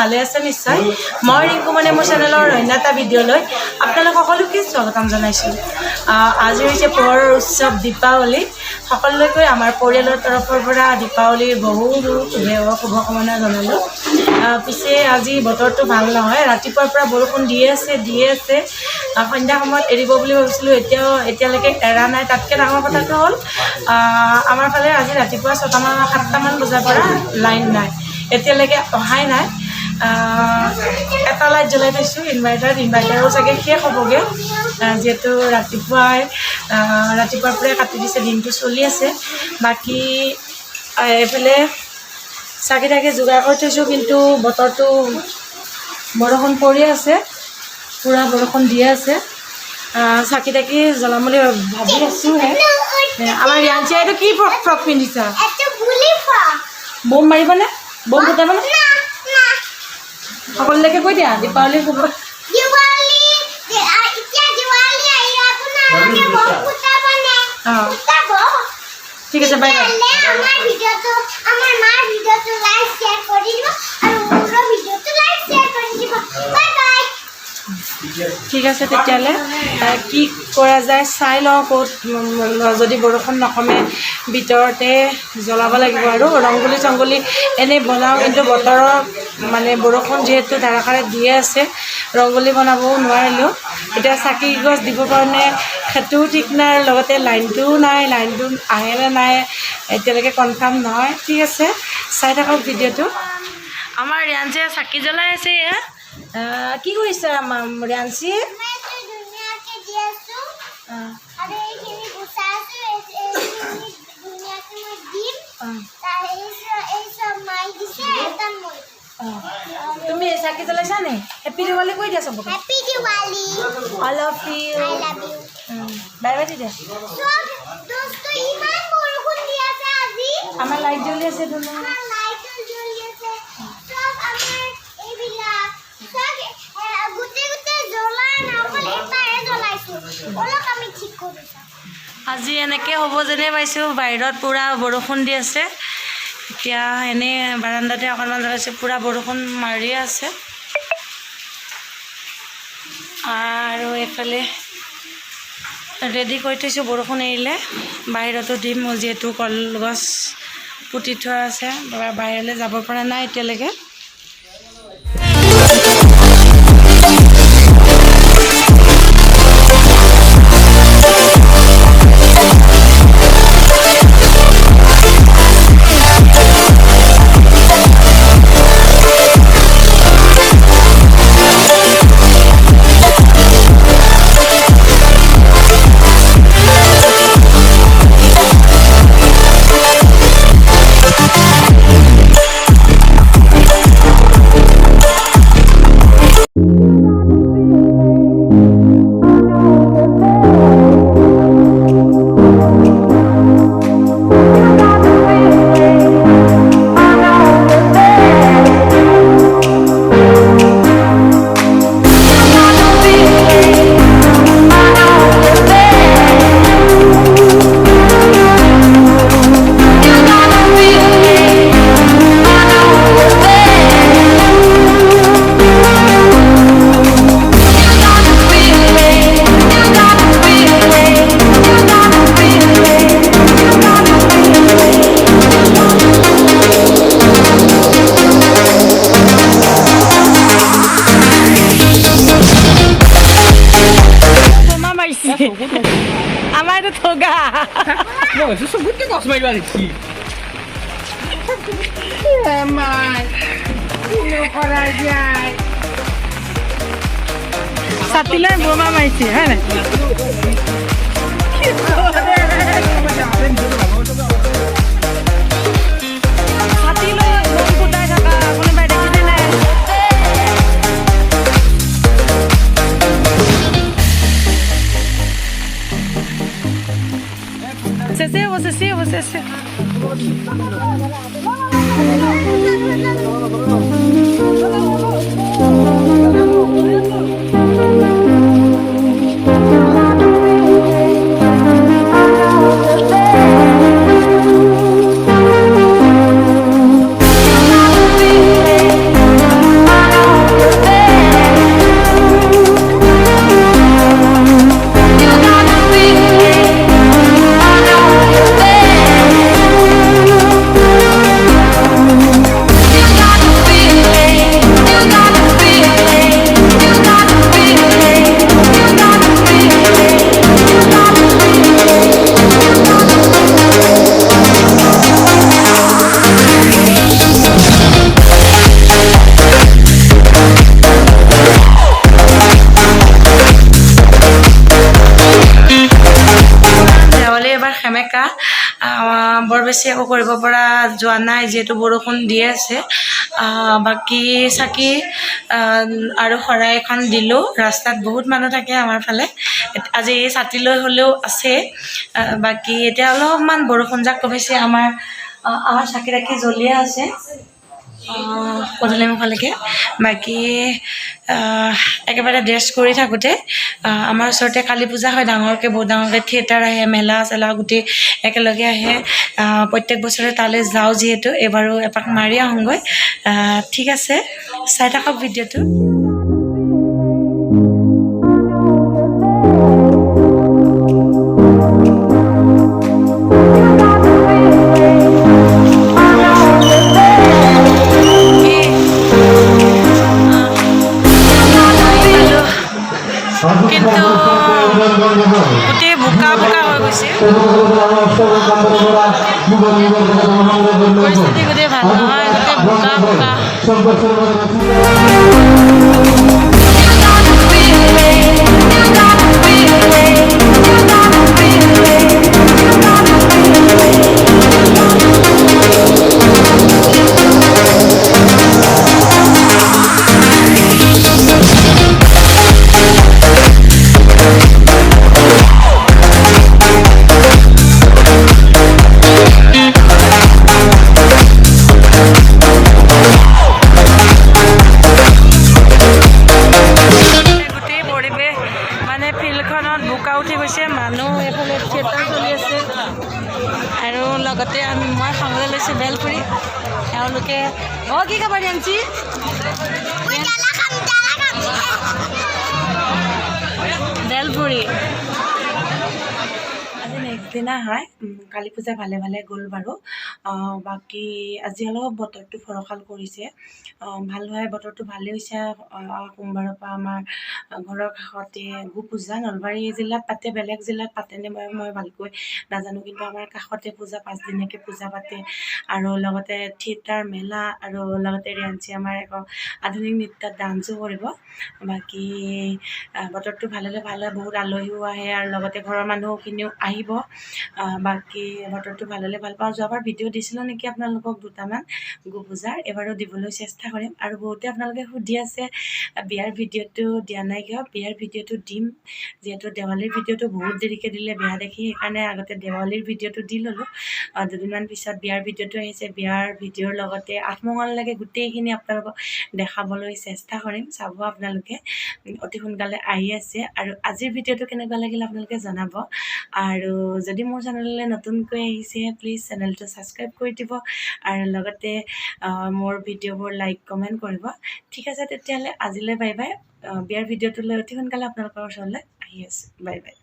ভালে আছে নিশ্চয় মই ৰিংকু মানে মোৰ চেনেলৰ অন্য এটা ভিডিঅ' লৈ আপোনালোক সকলোকে স্বাগতম জনাইছোঁ আজি হৈছে পোহৰৰ উৎসৱ দীপাৱলী সকলোকে আমাৰ পৰিয়ালৰ তৰফৰ পৰা দীপাৱলীৰ বহুত শুভকামনা জনালোঁ পিছে আজি বতৰটো ভাল নহয় ৰাতিপুৱাৰ পৰা বৰষুণ দিয়ে আছে সন্ধ্যা সময়ত এৰিব বুলি ভাবিছিলোঁ এতিয়ালৈকে এৰা নাই তাতকৈ ডাঙৰ কথাটো হ'ল আমাৰ ফালে আজি ৰাতিপুৱা 7মান বজাৰ পৰা লাইন নাই এতিয়ালৈকে অহাই নাই এটা লাইট জ্বলাই থৈছোঁ ইনভাৰ্টাৰো চাগে শেষ হ'বগৈ যিহেতু ৰাতিপুৱাৰ পৰাই কাটি দিছে দিনটো চলি আছে বাকী এইফালে চাকি তাকি যোগাৰ কৰি থৈছোঁ কিন্তু বতৰটো বৰষুণ পৰি আছে পূৰা বৰষুণ দিয়ে আছে চাকি তাকি জ্বলাম বুলি ভাবি আছোঁহে আমাৰ ৰিয়াঞ্চি এইটো কি ফ্ৰক পিন্ধিছা বম মাৰিবানে বম ফুটাবানে সকলোলৈকে কৈ দিয়া দীপাৱলী শুভ ঠিক আছে বাই ঠিক আছে তেতিয়াহ'লে কি কৰা যায় চাই লওঁ ক'ত যদি বৰষুণ নকমে ভিতৰতে জ্বলাব লাগিব আৰু ৰংগলী চংগলী এনেই বনাওঁ কিন্তু বতৰৰ মানে বৰষুণ যিহেতু ধাৰাসাৰে দিয়ে আছে ৰংগলী বনাবও নোৱাৰিলোঁ এতিয়া চাকি গছ দিবৰ কাৰণে সেইটোও ঠিক নাই লগতে লাইনটোও নাই লাইনটো আহে নে নাই এতিয়ালৈকে কনফাৰ্ম নহয় ঠিক আছে চাই থাকক ভিডিঅ'টো আমাৰ ৰিয়াঞ্চিয়ে চাকি জ্বলাই আছে কি কৰিছে ৰিয়াঞ্চি তুমি চাকি জ্বলাইছা নে হেপী দিৱালী কৈ দিয়া চবকে happy Diwali I love you bye bye দিয়া আমাৰ লাইট জ্বলি আছে আজি এনেকৈ হ'ব যেনে পাইছোঁ বাহিৰত পূৰা বৰষুণ দি আছে এতিয়া এনেই বাৰাণ্ডাতে অকণমান জ্বলাইছোঁ পূৰা বৰষুণ মাৰি আছে আৰু এইফালে ৰেডি কৰি থৈছোঁ বৰষুণ এৰিলে বাহিৰতো দিম যিহেতু কলগছ পুতি থোৱা আছে বাহিৰলৈ যাব পৰা নাই এতিয়ালৈকে আমাৰ এইটো ঠগা চবতকে গছ মাৰিবা নেকি ছাতিলৈ বোমা মাৰিছে হয় নাই ছাতিলৈ বম ফুটাই থকা কোনোবাই দেখিছে নাই Você ৰাতিপুৱাৰ সেমেকা বৰ বেছি একো কৰিব পৰা যোৱা নাই যিহেতু বৰষুণ দি আছে বাকী চাকি আৰু শৰাই এখন দিলোঁ ৰাস্তাত বহুত মানুহ থাকে আমাৰ ফালে আজি ছাতি লৈ হ'লেও আছে বাকী এতিয়া অলপমান বৰষুণ যাক কমিছে আমাৰ চাকি ৰাখি জ্বলিয়ে আছে পদূলি মুখলৈকে বাকী একেবাৰে ড্ৰেছ কৰি থাকোঁতে আমাৰ ওচৰতে কালী পূজা হয় ডাঙৰকৈ বহুত ডাঙৰকৈ থিয়েটাৰ আহে মেলা চেলা গোটেই একেলগে আহে প্ৰত্যেক বছৰে তালৈ যাওঁ যিহেতু এইবাৰো এপাক মাৰি আহোঁগৈ ঠিক আছে চাই থাকক ভিডিঅ'টো কিন্তু গোটেই বোকা বোকা হৈ গৈছে পৰিস্থিতি গোটেই ভাল নহয় গোটেই বোকা বোকা ফিল্ডখনত বোকা উঠি গৈছে মানুহ এইফালে থিয়েটাৰ চলি আছে আৰু লগতে মই খাবলৈ লৈছোঁ বেলপুৰি তেওঁলোকে কি খাব ৰেঞ্চি বেলপুৰি আজি নেক্সট দিনা হয় কালী পূজা ভালে ভালে গ'ল বাৰু বাকী আজি অলপ বতৰটো ফৰকাল কৰিছে ভাল হয় বতৰটো ভালেই হৈছে সোমবাৰৰ পৰা আমাৰ ঘৰৰ কাষতে গো পূজা নলবাৰী জিলাত পাতে বেলেগ জিলাত পাতেনে মই ভালকৈ নাজানো কিন্তু আমাৰ কাষতে পূজা 5 দিনীয়াকৈ পূজা পাতে আৰু লগতে থিয়েটাৰ মেলা আৰু লগতে ৰেঞ্চি আমাৰ আকৌ আধুনিক নৃত্যত ডান্সো কৰিব বাকী বতৰটো ভাল হ'লে ভাল হয় বহুত আলহীও আহে আৰু লগতে ঘৰৰ মানুহখিনিও আহিব বাকী বতৰটো ভাল হ'লে ভাল পাওঁ যোৱাবাৰ ভিডিঅ' দিছিলোঁ নেকি আপোনালোকক দুটামান গো পূজাৰ এবাৰো দিবলৈ চেষ্টা কৰিম আৰু বহুতে আপোনালোকে সুধি আছে বিয়াৰ ভিডিঅ'টো দিয়া নাই কিয় বিয়াৰ ভিডিঅ'টো দিম যিহেতু দেৱালীৰ ভিডিঅ'টো বহুত দেৰিকৈ দিলে বেয়া দেখি সেইকাৰণে আগতে দেৱালীৰ ভিডিঅ'টো দি ল'লোঁ দুদিনমান পিছত বিয়াৰ ভিডিঅ'টো আহিছে বিয়াৰ ভিডিঅ'ৰ লগতে আঠমঙললৈকে গোটেইখিনি আপোনালোকক দেখাবলৈ চেষ্টা কৰিম চাব আপোনালোকে অতি সোনকালে আহি আছে আৰু আজিৰ ভিডিঅ'টো কেনেকুৱা লাগিল আপোনালোকে জনাব আৰু যদি মোৰ চেনেললৈ নতুনকৈ আহিছে প্লিজ চেনেলটো ছাবস্ক্ৰাইব কৰি দিব আৰু লগতে মোৰ ভিডিঅ'বোৰ লাইক কমেণ্ট কৰিব ঠিক আছে তেতিয়াহ'লে আজিলৈ বাই বাই বিয়াৰ ভিডিঅ'টোলৈ অতি সোনকালে আপোনালোকৰ ওচৰলৈ আহি আছোঁ বাই বাই